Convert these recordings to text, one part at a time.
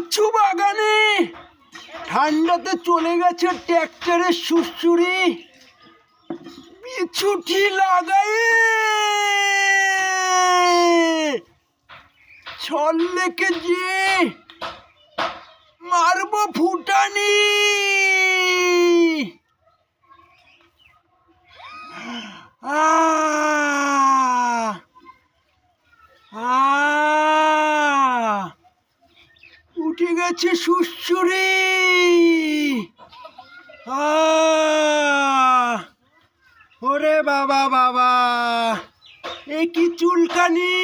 কচু বাগানে ঠান্ডাতে চলে গেছে ট্র্যাক্টরের সুরসুরি, বিছুটি লাগাই ছল্লেকে যে মারবো ফুটানি। উঠে গেছে সুরসুরি। ওরে বাবা বাবা, এ কি চুলকানি!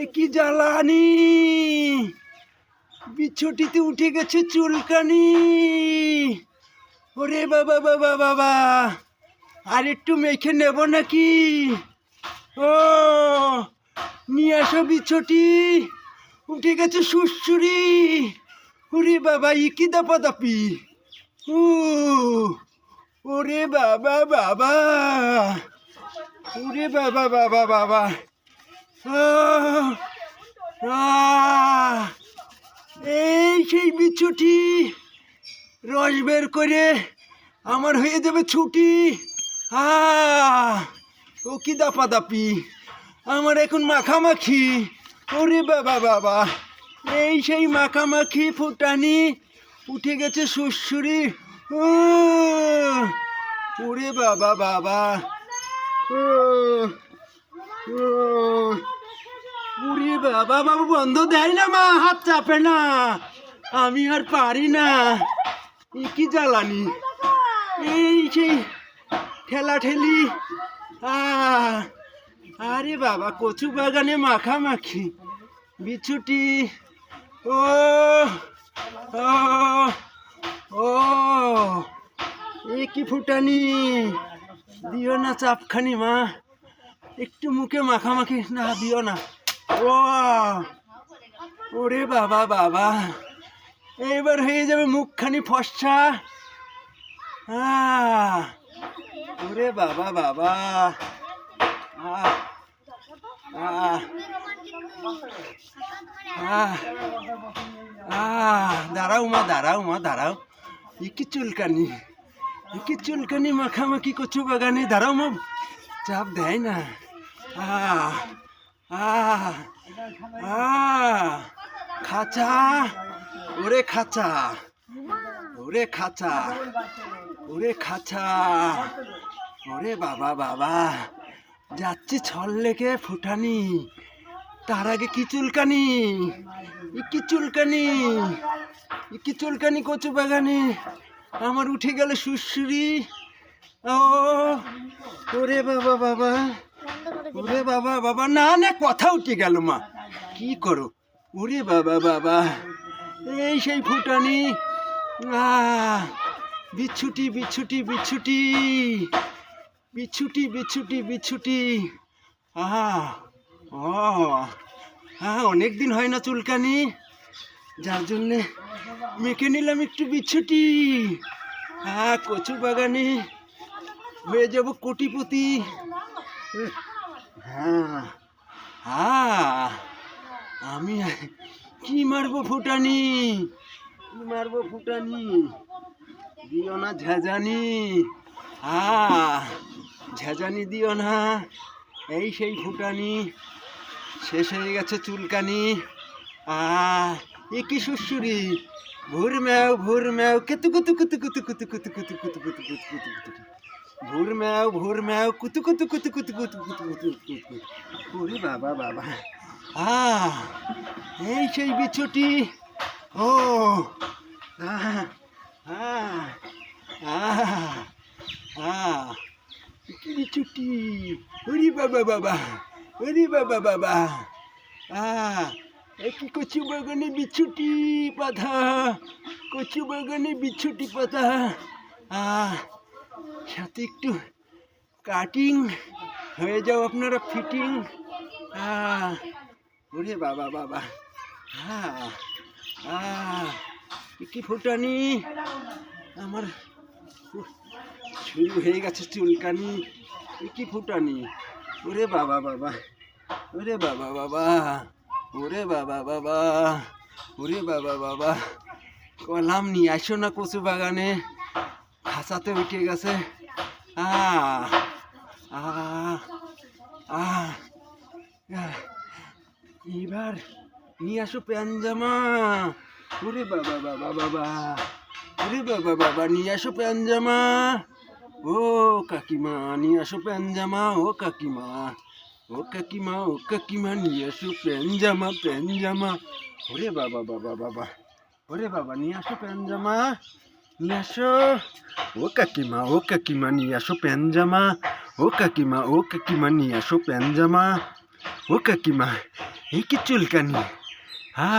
এ কি জ্বালানি! বিছুটিতে উঠে গেছে চুলকানি। ওরে বাবা বাবা বাবা, আর একটু মেখে নেব নাকি? ও নিয়ে আসো বিছুটি, উঠে গেছে সুরসুরি। ওরে বাবা, ই কি দাপাদাপি! ওরে বাবা বাবা, ওরে বাবা বাবা বাবা, এই সেই বিছুটি, রস বের করে আমার হয়ে যাবে ছুটি। ও কি দাপাদাপি, আমার এখন মাখামাখি। ওরে বাবা বাবা, এই সেই মাখামাখি ফুটানি, উঠে গেছে সুরসুরি। ওরে বাবা বাবা, ওরে বাবা বাবা, বন্ধ দেয় না মা, হাত চাপে না, আমি আর পারি না। এ কি জ্বালানি! এই সেই ঠেলা ঠেলি। আরে বাবা, কচু বাগানে মাখামাখি বিছুটি। ও ও ও, এ কি ফুটানি! দিও না চাপখানি মা, একটু মুখে মাখামাখি না দিও না। ও ওরে বাবা বাবা, এবার হয়ে যাবে মুখখানি ফর্সা। ওরে বাবা বাবা, দাঁড়াও মা, দাঁড়াও মা, দাঁড়াও। এ কি চুলকানি, এ কি চুলকানি মাখামাখি কচু বাগানে! দাঁড়াও মা, চাপ দেয় না। খাঁচা, ওরে খাঁচা, ওরে খাঁচা, ওরে খাঁচা, ওরে বাবা বাবা, যাচ্ছি ছল্লেকে ফুটানি, তার আগে কি চুলকানি! ই কি চুলকানি, ই কি চুলকানি কচু বাগানে, আমার উঠে গেল সুরসুরি। ওরে বাবা বাবা, ওরে বাবা বাবা, না না, কথা উঠে গেল মা, কি করো! ওরে বাবা বাবা, এই সেই ফুটানি। বিছুটি বিছুটি বিছুটি, বিছুটি বিছুটি বিছুটি। অনেক দিন হয় না চুলকানি, যার জন্যে মেখে নিলাম একটু বিছুটি। কচু বাগানে হয়ে যাব কোটিপতি। আমি কি মারবো ফুটানি, কি মারবো ফুটানি, দিও না ঝাঁঝানি। ঝাঁঝানি দিও না, এই সেই ফুটানি, শেষ হয়ে গেছে চুলকানি। এ কি সুরসুরি! ভোর ম্যাও ভোর ম্যাও, কুতু কুতু কুতু কুতু কুতু কুতু কুতু কুতু কুতু কুতু কুতু কুতু, ভোর ম্যাও ভোর ম্যাও, কুতু কুতু কুতু কুতু কুতু কুতু কুতু কুতু। ওরে বাবা বাবা, এই সেই বিছুটি। ও কি বিছুটি! ওরে বাবা বাবা, ওরে বাবা বাবা, কি কচু বাগানে বিছুটি পাতা, কচু বাগানে বিছুটি পাতা, সাথে একটু কাটিং হয়ে যাও আপনারা, ফিটিং। ওরে বাবা বাবা, কি ফুটানি, আমার শুরু হয়ে গেছে চুলকানি। এ কি ফুটানি! ওরে বাবা বাবা, ওরে বাবা বাবা, ওরে বাবা বাবা, ওরে বাবা বাবা। কলাম নিয়ে আসো না কচু বাগানে, খাঁচাতে উঠে গেছে। আহ আহ আহ এবার নিয়ে আসো প্যানজামা। ওরে বাবা বাবা বাবা, ওরে বাবা বাবা, নিয়ে আসো প্যানজামা। ও কাকিমা, নিয়ে আসো প্যানজামা। ও কাকিমা, ও কাকিমা, ও কাকিমা, নিয়ে আসো প্যানজামা, প্যানজামা। ওরে বাবা বাবা বাবা, ওরে বাবা, নিয়ে আসো প্যানজামা, নিয়ে আসো। ও কাকিমা, ও কাকিমা, নিয়ে আসো প্যানজামা। ও কাকিমা, ও কাকিমা, নিয়ে আসো প্যানজামা। ও কাকিমা, এই কি চুলকানি! হা